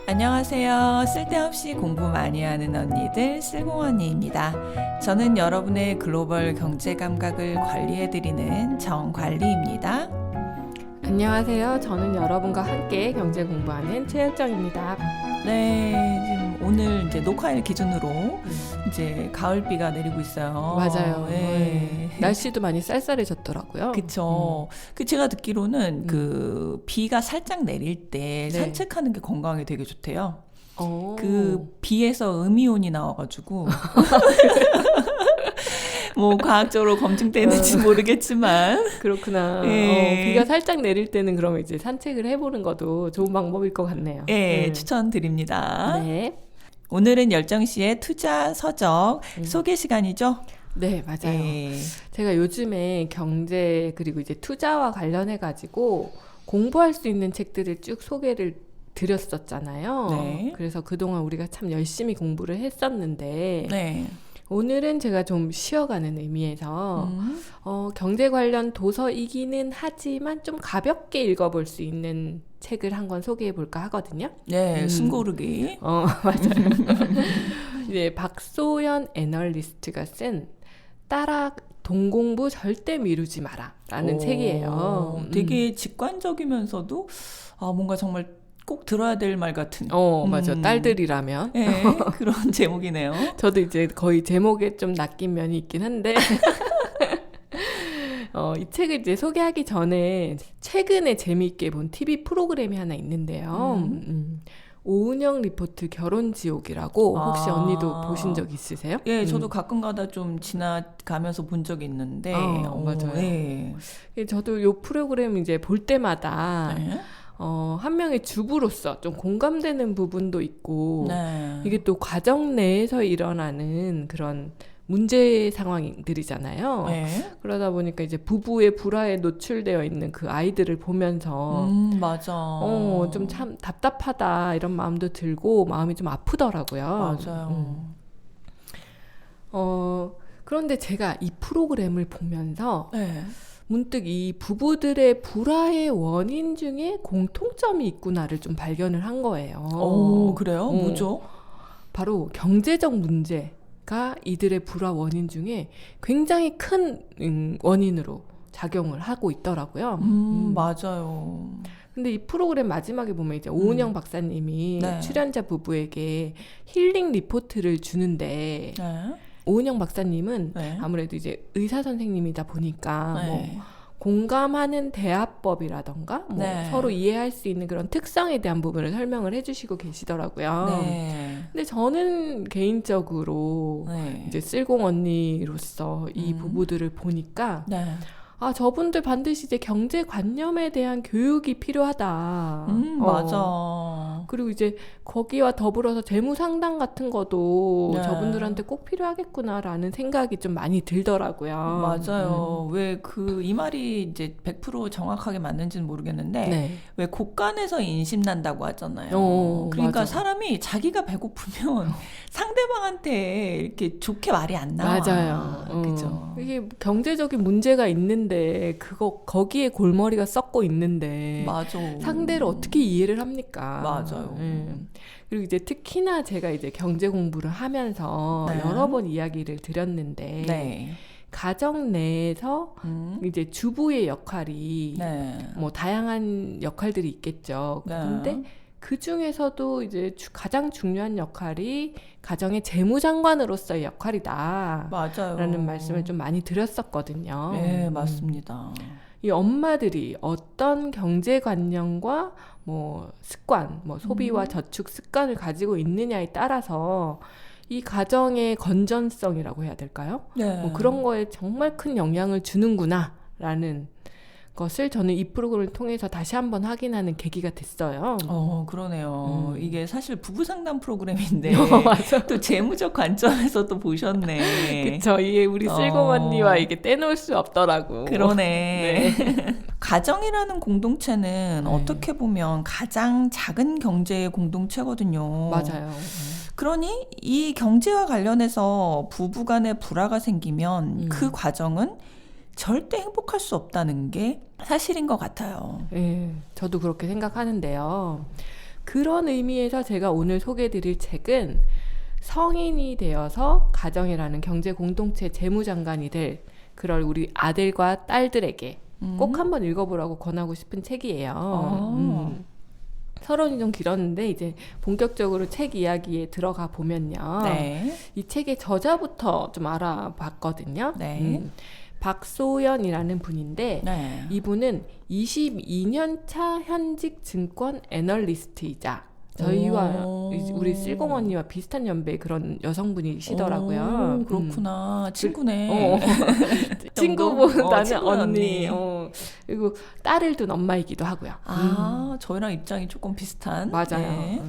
안녕하세요. 쓸데없이 공부 많이 하는 언니들 쓸공언니입니다. 저는 여러분의 글로벌 경제 감각을 관리해드리는 정관리입니다. 안녕하세요. 저는 여러분과 함께 경제 공부하는 최혜정입니다. 네, 지금 오늘 이제 녹화일 기준으로 이제 가을비가 내리고 있어요. 맞아요. 네. 날씨도 많이 쌀쌀해졌더라고요. 그쵸. 그 제가 듣기로는 그 비가 살짝 내릴 때 네. 산책하는 게 건강에 되게 좋대요. 오. 그 비에서 음이온이 나와가지고 뭐 과학적으로 검증되는지 모르겠지만 그렇구나. 예. 비가 살짝 내릴 때는 그러면 이제 산책을 해보는 것도 좋은 방법일 것 같네요. 예, 추천드립니다. 네. 오늘은 열정씨의 투자 서적 소개 시간이죠? 네, 맞아요. 예. 제가 요즘에 경제 그리고 이제 투자와 관련해가지고 공부할 수 있는 책들을 쭉 소개를 드렸었잖아요. 네. 그래서 그동안 우리가 참 열심히 공부를 했었는데 네. 오늘은 제가 좀 쉬어가는 의미에서 경제 관련 도서이기는 하지만 좀 가볍게 읽어볼 수 있는 책을 한 권 소개해 볼까 하거든요. 네, 숨고르기. 맞아요. 이제 박소연 애널리스트가 쓴 따라 돈 공부 절대 미루지 마라라는 책이에요. 되게 직관적이면서도 뭔가 정말 꼭 들어야 될 말 같은. 맞아. 딸들이라면. 네, 그런 제목이네요. 저도 이제 거의 제목에 좀 낚인 면이 있긴 한데 이 책을 이제 소개하기 전에 최근에 재미있게 본 TV 프로그램이 하나 있는데요. 오은영 리포트 결혼지옥이라고 혹시 언니도 보신 적 있으세요? 예, 저도 가끔 가다 좀 지나가면서 본 적이 있는데. 맞아요. 네. 저도 이 프로그램 이제 볼 때마다 네. 한 명의 주부로서 좀 공감되는 부분도 있고 네. 이게 또 가정 내에서 일어나는 그런 문제 상황들이잖아요. 네. 그러다 보니까 이제 부부의 불화에 노출되어 있는 그 아이들을 보면서 맞아. 좀 참 답답하다 이런 마음도 들고 마음이 좀 아프더라고요. 맞아요. 그런데 제가 이 프로그램을 보면서 네. 문득 이 부부들의 불화의 원인 중에 공통점이 있구나를 좀 발견을 한 거예요. 오, 그래요? 뭐죠? 바로 경제적 문제가 이들의 불화 원인 중에 굉장히 큰 원인으로 작용을 하고 있더라고요. 맞아요. 근데 이 프로그램 마지막에 보면 이제 오은영 박사님이 네. 출연자 부부에게 힐링 리포트를 주는데 네. 오은영 박사님은 네. 아무래도 이제 의사 선생님이다 보니까 네. 뭐 공감하는 대화법이라던가 뭐 네. 서로 이해할 수 있는 그런 특성에 대한 부분을 설명을 해주시고 계시더라고요. 네. 근데 저는 개인적으로 네. 이제 쓸공 언니로서 이 부부들을 보니까 네. 저분들 반드시 이제 경제관념에 대한 교육이 필요하다. 맞아. 그리고 이제 거기와 더불어서 재무 상담 같은 것도 네. 저분들한테 꼭 필요하겠구나라는 생각이 좀 많이 들더라고요. 맞아요. 왜 이 말이 이제 100% 정확하게 맞는지는 모르겠는데, 네. 왜 곳간에서 인심난다고 하잖아요. 그러니까 맞아. 사람이 자기가 배고프면 상대방한테 이렇게 좋게 말이 안 나와. 맞아요. 그죠. 이게 경제적인 문제가 있는데 거기에 골머리가 썩고 있는데 맞아. 상대를 어떻게 이해를 합니까? 맞아요. 그리고 이제 특히나 제가 이제 경제 공부를 하면서 네. 여러 번 이야기를 드렸는데 네. 가정 내에서 이제 주부의 역할이 네. 뭐 다양한 역할들이 있겠죠. 네. 근데 그 중에서도 이제 가장 중요한 역할이 가정의 재무장관으로서의 역할이다. 맞아요. 라는 말씀을 좀 많이 드렸었거든요. 네, 맞습니다. 이 엄마들이 어떤 경제관념과 뭐 습관, 뭐 소비와 저축 습관을 가지고 있느냐에 따라서 이 가정의 건전성이라고 해야 될까요? 네. 뭐 그런 거에 정말 큰 영향을 주는구나라는 것을 저는 이 프로그램을 통해서 다시 한번 확인하는 계기가 됐어요. 그러네요. 이게 사실 부부 상담 프로그램인데 맞아. 또 재무적 관점에서 또 보셨네. 그쵸. 이게 우리 쓸공 언니와 이게 떼놓을 수 없더라고. 그러네. 가정이라는 공동체는 어떻게 보면 가장 작은 경제의 공동체거든요. 맞아요. 그러니 이 경제와 관련해서 부부 간의 불화가 생기면 그 과정은 절대 행복할 수 없다는 게 사실인 것 같아요. 네, 저도 그렇게 생각하는데요. 그런 의미에서 제가 오늘 소개해드릴 책은 성인이 되어서 가정이라는 경제 공동체 재무장관이 될 그럴 우리 아들과 딸들에게 꼭 한번 읽어보라고 권하고 싶은 책이에요. 서론이 좀 길었는데 이제 본격적으로 책 이야기에 들어가 보면요. 네. 이 책의 저자부터 좀 알아봤거든요. 네. 박소연이라는 분인데 네. 이분은 22년 차 현직 증권 애널리스트이자 저희와 우리 쓸공 언니와 비슷한 연배의 그런 여성분이시더라고요. 그렇구나. 친구네. 친구보다는 친구 언니. 그리고 딸을 둔 엄마이기도 하고요. 저희랑 입장이 조금 비슷한. 맞아요. 네.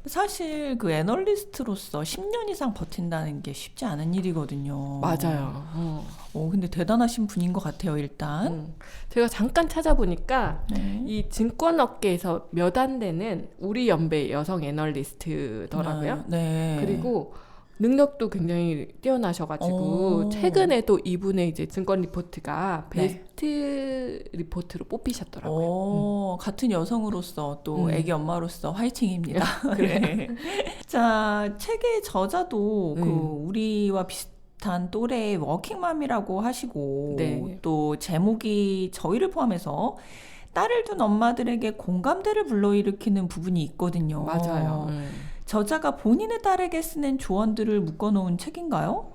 사실 그 애널리스트로서 10년 이상 버틴다는 게 쉽지 않은 일이거든요. 맞아요. 근데 대단하신 분인 것 같아요, 일단. 제가 잠깐 찾아보니까 네. 이 증권업계에서 몇 안 되는 우리 연배 여성 애널리스트더라고요. 네. 그리고 능력도 굉장히 뛰어나셔가지고 최근에도 이분의 이제 증권 리포트가 베스트 리포트로 뽑히셨더라고요. 같은 여성으로서 또 애기 엄마로서 화이팅입니다. 그래. 자, 책의 저자도 그 우리와 비슷한 또래의 워킹맘이라고 하시고 네. 또 제목이 저희를 포함해서 딸을 둔 엄마들에게 공감대를 불러일으키는 부분이 있거든요. 맞아요. 저자가 본인의 딸에게 쓰는 조언들을 묶어놓은 책인가요?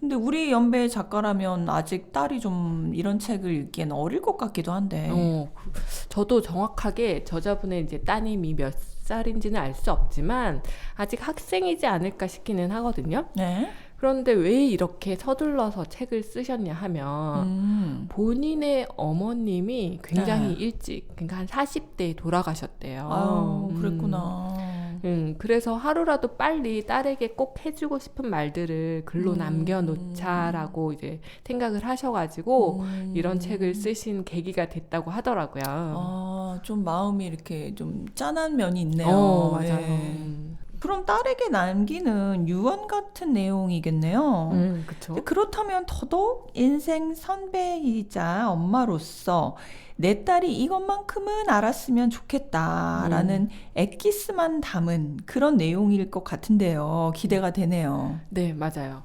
근데 우리 연배의 작가라면 아직 딸이 좀 이런 책을 읽기엔 어릴 것 같기도 한데. 저도 정확하게 저자분의 이제 따님이 몇 살인지는 알 수 없지만 아직 학생이지 않을까 싶기는 하거든요. 네. 그런데 왜 이렇게 서둘러서 책을 쓰셨냐 하면 본인의 어머님이 굉장히 일찍, 그러니까 한 40대에 돌아가셨대요. 그랬구나. 그래서 하루라도 빨리 딸에게 꼭 해주고 싶은 말들을 글로 남겨놓자라고 이제 생각을 하셔가지고 이런 책을 쓰신 계기가 됐다고 하더라고요. 좀 마음이 이렇게 좀 짠한 면이 있네요. 맞아요. 네. 그럼 딸에게 남기는 유언 같은 내용이겠네요. 그쵸. 그렇다면 더더욱 인생 선배이자 엄마로서 내 딸이 이것만큼은 알았으면 좋겠다라는 엑기스만 담은 그런 내용일 것 같은데요. 기대가 되네요. 네, 맞아요.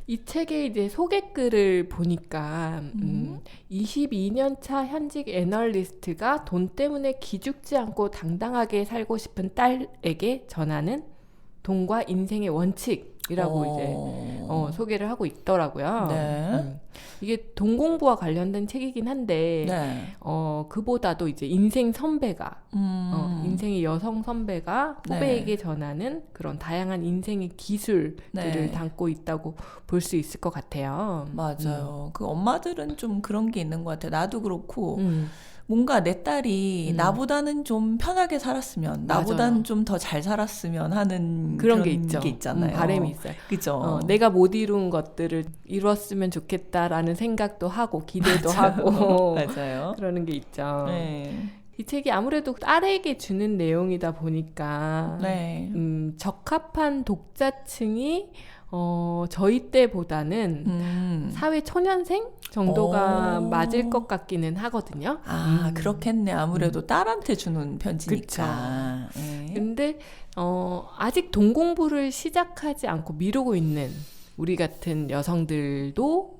이 책의 이제 소개글을 보니까 22년 차 현직 애널리스트가 돈 때문에 기죽지 않고 당당하게 살고 싶은 딸에게 전하는 돈과 인생의 원칙이라고 이제 소개를 하고 있더라고요. 네. 이게 돈 공부와 관련된 책이긴 한데 네. 그보다도 이제 인생 선배가 인생의 여성 선배가 후배에게 전하는 그런 다양한 인생의 기술들을 담고 있다고 볼 수 있을 것 같아요. 맞아요. 그 엄마들은 좀 그런 게 있는 것 같아요. 나도 그렇고 뭔가 내 딸이 나보다는 좀 편하게 살았으면, 나보다는 좀 더 잘 살았으면 하는 그런 게 있죠. 있잖아요. 바람이 있어요. 그죠? 내가 못 이룬 것들을 이뤘으면 좋겠다라는 생각도 하고 기대도 하고 맞아요. 그러는 게 있죠. 네. 이 책이 아무래도 딸에게 주는 내용이다 보니까 네. 적합한 독자층이 저희 때보다는 사회 초년생 정도가 맞을 것 같기는 하거든요. 그렇겠네. 아무래도 딸한테 주는 편지니까. 근데 아직 돈 공부를 시작하지 않고 미루고 있는 우리 같은 여성들도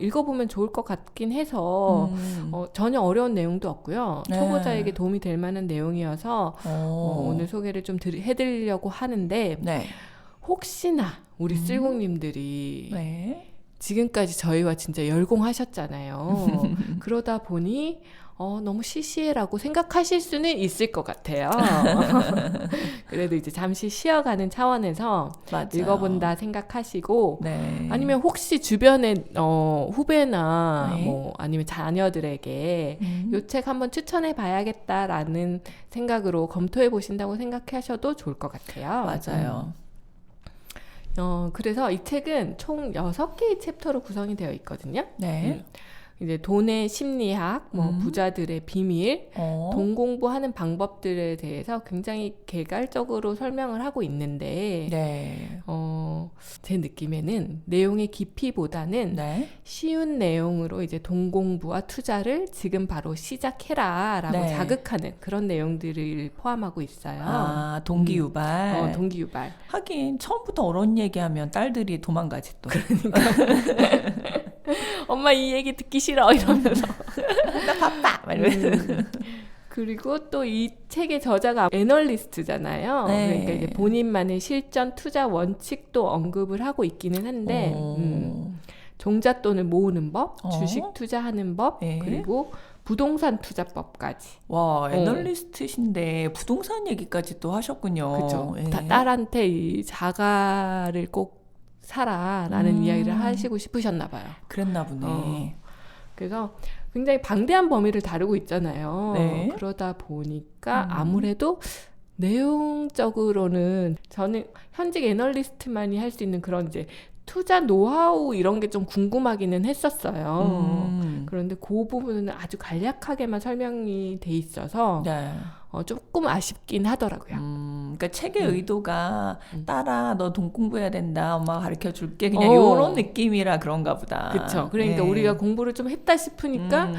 읽어보면 좋을 것 같긴 해서 전혀 어려운 내용도 없고요. 네. 초보자에게 도움이 될 만한 내용이어서 오늘 소개를 좀 해드리려고 하는데 네. 혹시나 우리 쓸공님들이 네. 지금까지 저희와 진짜 열공하셨잖아요. 그러다 보니 너무 시시해라고 생각하실 수는 있을 것 같아요. 그래도 이제 잠시 쉬어가는 차원에서 맞아요. 읽어본다 생각하시고 네. 아니면 혹시 주변에 후배나 네. 뭐 아니면 자녀들에게 이 책 한번 추천해 봐야겠다라는 생각으로 검토해 보신다고 생각하셔도 좋을 것 같아요. 맞아요. 그래서 이 책은 총 6개의 챕터로 구성이 되어 있거든요. 네. 이제 돈의 심리학, 뭐 부자들의 비밀, 돈 공부하는 방법들에 대해서 굉장히 개괄적으로 설명을 하고 있는데, 네. 제 느낌에는 내용의 깊이보다는 네. 쉬운 내용으로 이제 돈 공부와 투자를 지금 바로 시작해라라고 네. 자극하는 그런 내용들을 포함하고 있어요. 아, 동기 유발. 동기 유발. 하긴 처음부터 어려운 얘기하면 딸들이 도망가지 또. 엄마 이 얘기 듣기 싫어 이러면서. 나 바빠. 막 이러면서. 그리고 또 이 책의 저자가 애널리스트잖아요. 네. 그러니까 이제 본인만의 실전 투자 원칙도 언급을 하고 있기는 한데 종잣돈을 모으는 법, 주식 투자하는 법, 네. 그리고 부동산 투자법까지. 와, 애널리스트신데 부동산 얘기까지 또 하셨군요. 그렇죠. 예. 딸한테 이 자가를 꼭 사라라는 이야기를 하시고 싶으셨나 봐요. 그랬나 보네. 그래서 굉장히 방대한 범위를 다루고 있잖아요. 네. 그러다 보니까 아무래도 내용적으로는 저는 현직 애널리스트만이 할 수 있는 그런 이제 투자 노하우 이런 게 좀 궁금하기는 했었어요. 그런데 그 부분은 아주 간략하게만 설명이 돼 있어서 네. 조금 아쉽긴 하더라고요. 그러니까 책의 의도가 딸아 너 돈 공부해야 된다 엄마가 가르쳐 줄게 그냥 이런 느낌이라 그런가 보다. 그렇죠. 그러니까 네. 우리가 공부를 좀 했다 싶으니까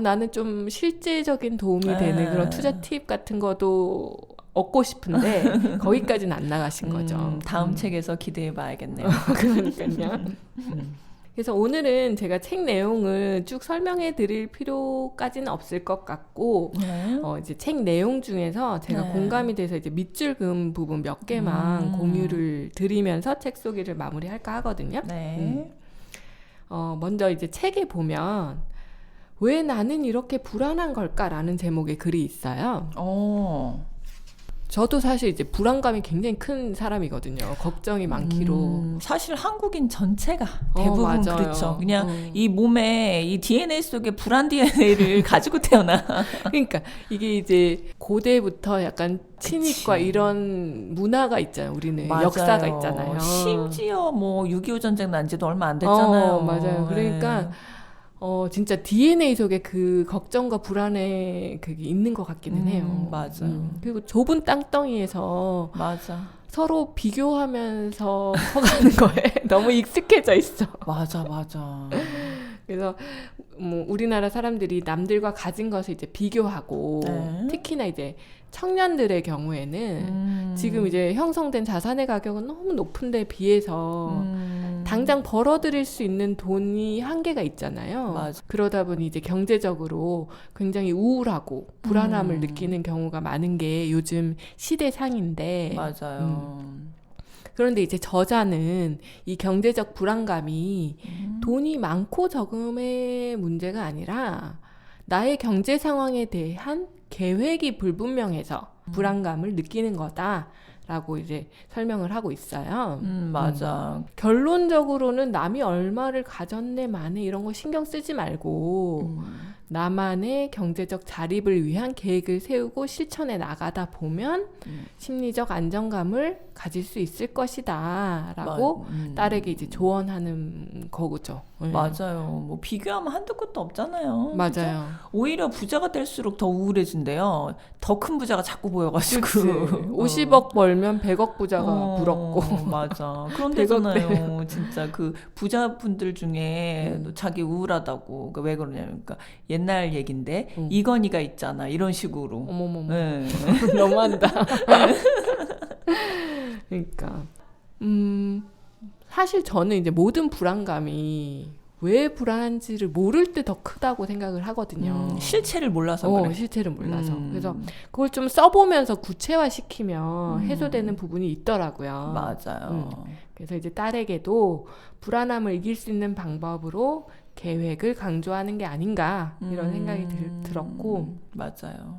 나는 좀 실제적인 도움이 되는 그런 투자 팁 같은 것도 얻고 싶은데 거기까지는 안 나가신 거죠. 다음 책에서 기대해 봐야겠네요. 그러니까요. 그래서 오늘은 제가 책 내용을 쭉 설명해 드릴 필요까지는 없을 것 같고, 네. 이제 책 내용 중에서 제가 네. 공감이 돼서 이제 밑줄 그은 부분 몇 개만 공유를 드리면서 책 소개를 마무리할까 하거든요. 네. 먼저 이제 책에 보면 왜 나는 이렇게 불안한 걸까라는 제목의 글이 있어요. 저도 사실 이제 불안감이 굉장히 큰 사람이거든요. 걱정이 많기로. 사실 한국인 전체가 대부분 맞아요. 그렇죠. 그냥 이 몸에 이 DNA 속에 불안 DNA를 가지고 태어나. 그러니까 이게 이제 고대부터 약간 친이과 이런 문화가 있잖아요. 우리는 맞아요. 역사가 있잖아요. 심지어 뭐 6.25 전쟁 난 지도 얼마 안 됐잖아요. 맞아요. 그러니까 네. 진짜 DNA 속에 그 걱정과 불안에 그게 있는 것 같기는 해요. 맞아요. 그리고 좁은 땅덩이에서 맞아. 서로 비교하면서 커가는 거에 너무 익숙해져 있어. 맞아. 그래서 뭐 우리나라 사람들이 남들과 가진 것을 이제 비교하고 네. 특히나 이제 청년들의 경우에는 지금 이제 형성된 자산의 가격은 너무 높은 데 비해서 당장 벌어들일 수 있는 돈이 한계가 있잖아요. 맞아. 그러다 보니 이제 경제적으로 굉장히 우울하고 불안함을 느끼는 경우가 많은 게 요즘 시대상인데 맞아요. 그런데 이제 저자는 이 경제적 불안감이 돈이 많고 적음의 문제가 아니라 나의 경제 상황에 대한 계획이 불분명해서 불안감을 느끼는 거다라고 이제 설명을 하고 있어요. 맞아. 결론적으로는 남이 얼마를 가졌네 마네 이런 거 신경 쓰지 말고 나만의 경제적 자립을 위한 계획을 세우고 실천해 나가다 보면 심리적 안정감을 가질 수 있을 것이다 라고 딸에게 이제 조언하는 거죠. 맞아요. 뭐 비교하면 한두 끝도 없잖아요. 맞아요. 그죠? 오히려 부자가 될수록 더 우울해진대요. 더 큰 부자가 자꾸 보여가지고. 50억 벌면 100억 부자가 부럽고. 맞아. 그런데잖아요. 진짜 그 부자분들 중에 자기 우울하다고. 그러니까 왜 그러냐면 그러니까 옛날 얘긴데 이건희가 있잖아. 이런 식으로. 어머머머. 네. 너무한다. 그러니까 사실 저는 이제 모든 불안감이 왜 불안한지를 모를 때 더 크다고 생각을 하거든요. 실체를 몰라서 그래. 실체를 몰라서. 그래서 그걸 좀 써보면서 구체화시키면 해소되는 부분이 있더라고요. 맞아요. 그래서 이제 딸에게도 불안함을 이길 수 있는 방법으로 계획을 강조하는 게 아닌가 이런 생각이 들었고. 맞아요.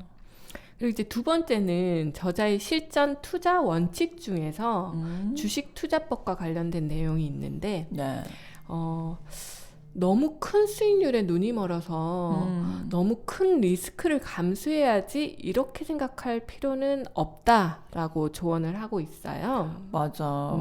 그리고 이제 두 번째는 저자의 실전 투자 원칙 중에서 주식 투자법과 관련된 내용이 있는데 네. 너무 큰 수익률에 눈이 멀어서 너무 큰 리스크를 감수해야지 이렇게 생각할 필요는 없다라고 조언을 하고 있어요. 맞아.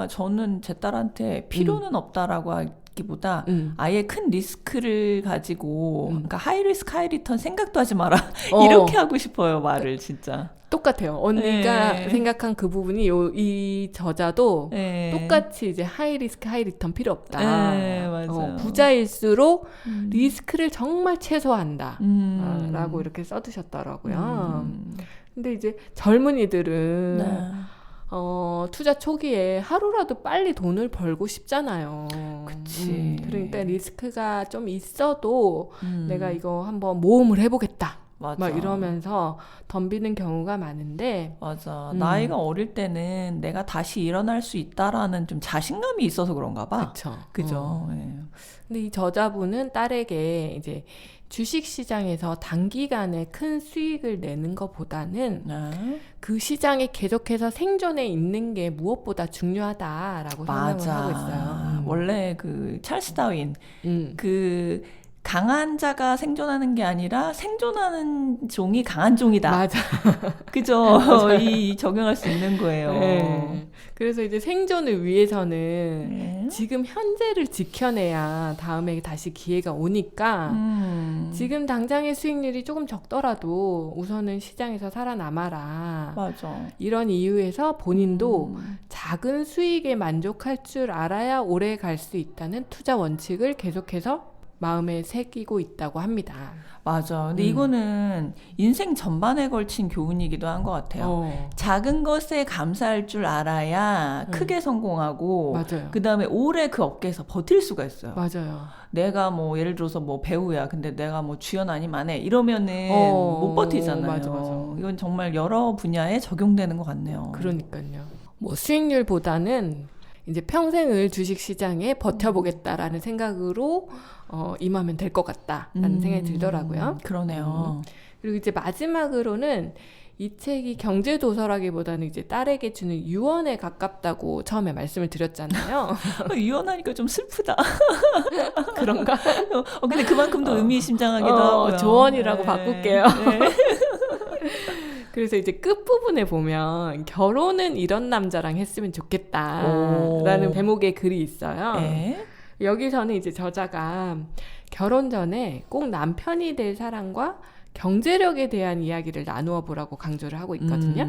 저는 제 딸한테 필요는 없다라고 받기보다 아예 큰 리스크를 가지고 그러니까 하이 리스크 하이 리턴 생각도 하지 마라 이렇게 하고 싶어요 말을 진짜. 똑같아요. 언니가 네. 생각한 그 부분이 이 저자도 네. 똑같이 이제 하이 리스크 하이 리턴 필요 없다. 네, 맞아요. 부자일수록 리스크를 정말 최소화한다. 음. 라고 이렇게 써두셨더라고요. 근데 이제 젊은이들은 네. 투자 초기에 하루라도 빨리 돈을 벌고 싶잖아요. 그치. 그러니까 리스크가 좀 있어도 내가 이거 한번 모험을 해보겠다. 맞아. 막 이러면서 덤비는 경우가 많은데 맞아. 나이가 어릴 때는 내가 다시 일어날 수 있다라는 좀 자신감이 있어서 그런가 봐. 그쵸. 그죠. 예. 근데 이 저자분은 딸에게 이제 주식 시장에서 단기간에 큰 수익을 내는 것보다는 네. 그 시장에 계속해서 생존해 있는 게 무엇보다 중요하다라고 생각을 맞아. 하고 있어요. 원래 그 찰스 다윈 음. 그 강한 자가 생존하는 게 아니라 생존하는 종이 강한 종이다. 맞아. 그죠? 이 적용할 수 있는 거예요. 네. 그래서 이제 생존을 위해서는 네. 지금 현재를 지켜내야 다음에 다시 기회가 오니까 지금 당장의 수익률이 조금 적더라도 우선은 시장에서 살아남아라. 맞아. 이런 이유에서 본인도 작은 수익에 만족할 줄 알아야 오래 갈 수 있다는 투자 원칙을 계속해서 마음에 새기고 있다고 합니다. 맞아. 근데 이거는 인생 전반에 걸친 교훈이기도 한 것 같아요. 작은 것에 감사할 줄 알아야 크게 성공하고, 맞아요. 그 다음에 오래 그 업계에서 버틸 수가 있어요. 맞아요. 내가 뭐 예를 들어서 뭐 배우야. 근데 내가 뭐 주연 아니면 안 해. 이러면은 못 버티잖아요. 맞아. 이건 정말 여러 분야에 적용되는 것 같네요. 그러니까요. 뭐 수익률보다는 이제 평생을 주식 시장에 버텨보겠다라는 생각으로 임하면 될 것 같다라는 생각이 들더라고요. 그러네요. 그리고 이제 마지막으로는 이 책이 경제 도서라기보다는 이제 딸에게 주는 유언에 가깝다고 처음에 말씀을 드렸잖아요. 유언하니까 좀 슬프다. 그런가? 근데 그만큼도 의미심장하기도 하고요. 조언이라고 네. 바꿀게요. 네. 그래서 이제 끝부분에 보면 결혼은 이런 남자랑 했으면 좋겠다라는 제목의 글이 있어요. 네. 여기서는 이제 저자가 결혼 전에 꼭 남편이 될 사람과 경제력에 대한 이야기를 나누어 보라고 강조를 하고 있거든요.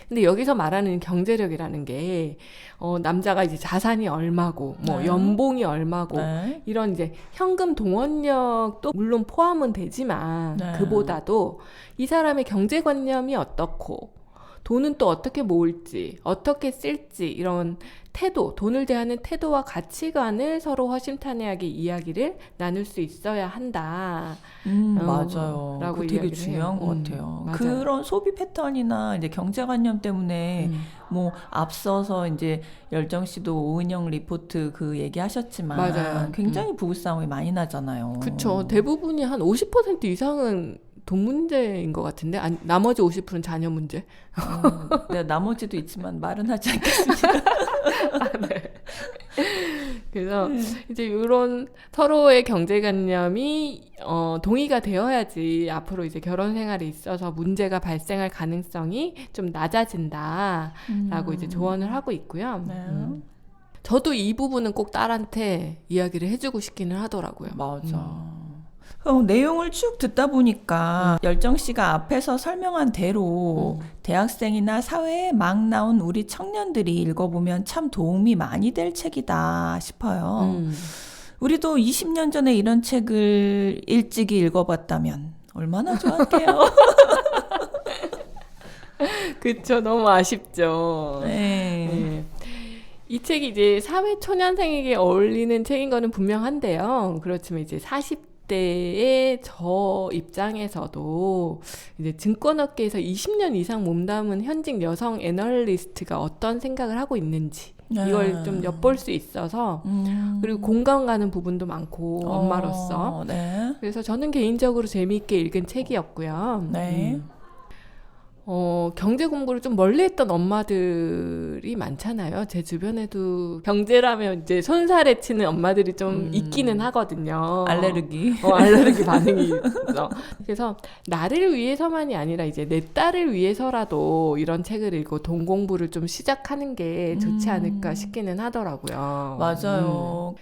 근데 여기서 말하는 경제력이라는 게 남자가 이제 자산이 얼마고 뭐 네. 연봉이 얼마고 네. 이런 이제 현금 동원력도 물론 포함은 되지만 네. 그보다도 이 사람의 경제관념이 어떻고 돈은 또 어떻게 모을지 어떻게 쓸지 이런 태도, 돈을 대하는 태도와 가치관을 서로 허심탄회하게 이야기를 나눌 수 있어야 한다. 맞아요. 라고 그거 되게 이야기를 중요한 해요. 것 같아요. 맞아요. 그런 소비 패턴이나 이제 경제관념 때문에 뭐 앞서서 이제 열정 씨도 오은영 리포트 그 얘기하셨지만 맞아요. 굉장히 부부싸움이 많이 나잖아요. 그쵸. 대부분이 한 50% 이상은 돈 문제인 것 같은데 나머지 50%는 자녀 문제. 네, 나머지도 있지만 말은 하지 않겠습니다. 네. 그래서 이제 이런 서로의 경제관념이 동의가 되어야지 앞으로 이제 결혼 생활에 있어서 문제가 발생할 가능성이 좀 낮아진다라고 이제 조언을 하고 있고요. 네. 저도 이 부분은 꼭 딸한테 이야기를 해주고 싶기는 하더라고요. 맞아. 내용을 쭉 듣다 보니까 열정 씨가 앞에서 설명한 대로 대학생이나 사회에 막 나온 우리 청년들이 읽어보면 참 도움이 많이 될 책이다 싶어요. 우리도 20년 전에 이런 책을 일찍이 읽어봤다면 얼마나 좋았게요. 그쵸. 너무 아쉽죠. 네. 네. 이 책이 이제 사회 초년생에게 어울리는 책인 거는 분명한데요. 그렇지만 이제 40대의 저 입장에서도 이제 증권업계에서 20년 이상 몸담은 현직 여성 애널리스트가 어떤 생각을 하고 있는지 이걸 좀 엿볼 수 있어서 그리고 공감 가는 부분도 많고 엄마로서 네. 그래서 저는 개인적으로 재미있게 읽은 책이었고요. 네. 경제 공부를 좀 멀리 했던 엄마들이 많잖아요. 제 주변에도 경제라면 이제 손살에 치는 엄마들이 좀 있기는 하거든요. 알레르기. 알레르기 반응이 있어. 그래서 나를 위해서만이 아니라 이제 내 딸을 위해서라도 이런 책을 읽고 돈 공부를 좀 시작하는 게 좋지 않을까 싶기는 하더라고요. 맞아요.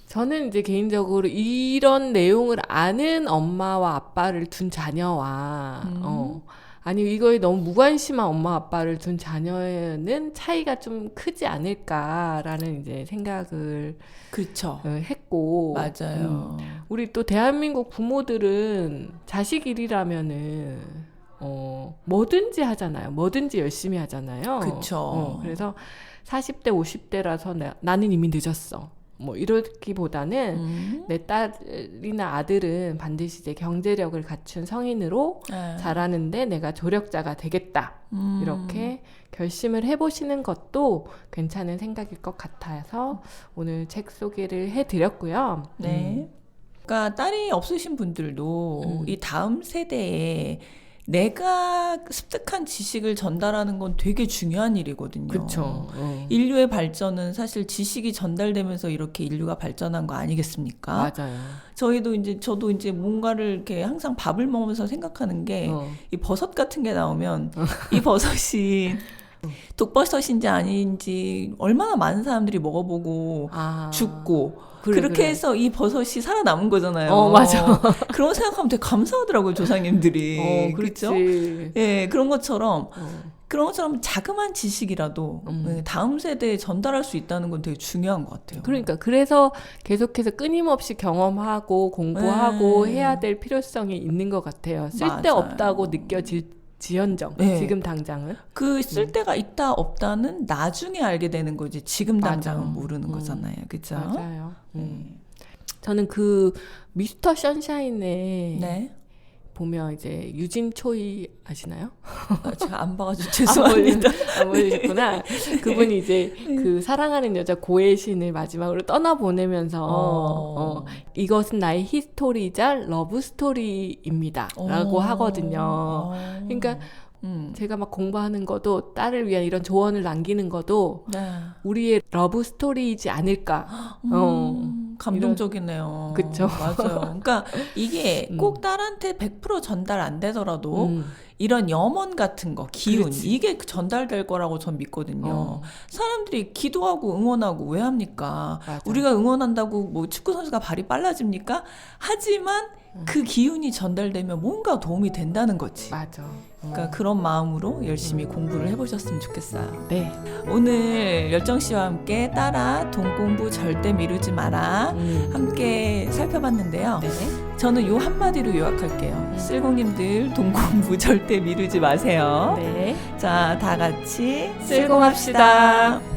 저는 이제 개인적으로 이런 내용을 아는 엄마와 아빠를 둔 자녀와 아니 이거에 너무 무관심한 엄마 아빠를 둔 자녀는 차이가 좀 크지 않을까라는 이제 생각을 그쵸. 했고 맞아요. 우리 또 대한민국 부모들은 자식 일이라면은 뭐든지 하잖아요. 뭐든지 열심히 하잖아요. 그쵸. 그래서 40대 50대라서 나는 이미 늦었어. 뭐 이러기보다는 내 딸이나 아들은 반드시 이제 경제력을 갖춘 성인으로 자라는데 내가 조력자가 되겠다. 이렇게 결심을 해보시는 것도 괜찮은 생각일 것 같아서 오늘 책 소개를 해드렸고요. 네. 그러니까 딸이 없으신 분들도 이 다음 세대에 내가 습득한 지식을 전달하는 건 되게 중요한 일이거든요. 그렇죠. 인류의 발전은 사실 지식이 전달되면서 이렇게 인류가 발전한 거 아니겠습니까? 맞아요. 저도 이제 뭔가를 이렇게 항상 밥을 먹으면서 생각하는 게 이 버섯 같은 게 나오면 이 버섯이 독버섯인지 아닌지 얼마나 많은 사람들이 먹어보고 죽고 그렇게 해서 이 버섯이 살아남은 거잖아요. 맞아. 그런 거 생각하면 되게 감사하더라고요, 조상님들이. 그렇죠. 예, 그런 것처럼 자그마한 지식이라도 다음 세대에 전달할 수 있다는 건 되게 중요한 것 같아요. 그러니까 그래서 계속해서 끊임없이 경험하고 공부하고 해야 될 필요성이 있는 것 같아요. 쓸데없다고 느껴질지언정 지금 당장은 그 쓸데가 있다 없다는 나중에 알게 되는 거지 지금 당장은 모르는 거잖아요. 그렇죠? 맞아요. 저는 그 미스터 선샤인에 보면 이제 유진 초이 아시나요? 제가 안 봐가지고 죄송합니다. 안 보셨구나. 그분이 이제 그 사랑하는 여자 고의 신을 마지막으로 떠나보내면서 이것은 나의 히스토리이자 러브 스토리입니다. 라고 하거든요. 그러니까 제가 막 공부하는 것도 딸을 위한 이런 조언을 남기는 것도 우리의 러브 스토리이지 않을까. 감동적이네요. 그쵸. 맞아요. 그러니까 이게 꼭 딸한테 100% 전달 안 되더라도 이런 염원 같은 거, 기운, 이게 전달될 거라고 전 믿거든요. 사람들이 기도하고 응원하고 왜 합니까? 맞아. 우리가 응원한다고 뭐 축구 선수가 발이 빨라집니까? 하지만 그 기운이 전달되면 뭔가 도움이 된다는 거지. 맞아. 그러니까 그런 마음으로 열심히 공부를 해보셨으면 좋겠어요. 네. 오늘 열정 씨와 함께 딸아 돈 공부 절대 미루지 마라 함께 살펴봤는데요. 네. 저는 요 한마디로 요약할게요. 쓸공님들 돈 공부 절대 미루지 마세요. 네. 자, 다 같이 쓸공합시다.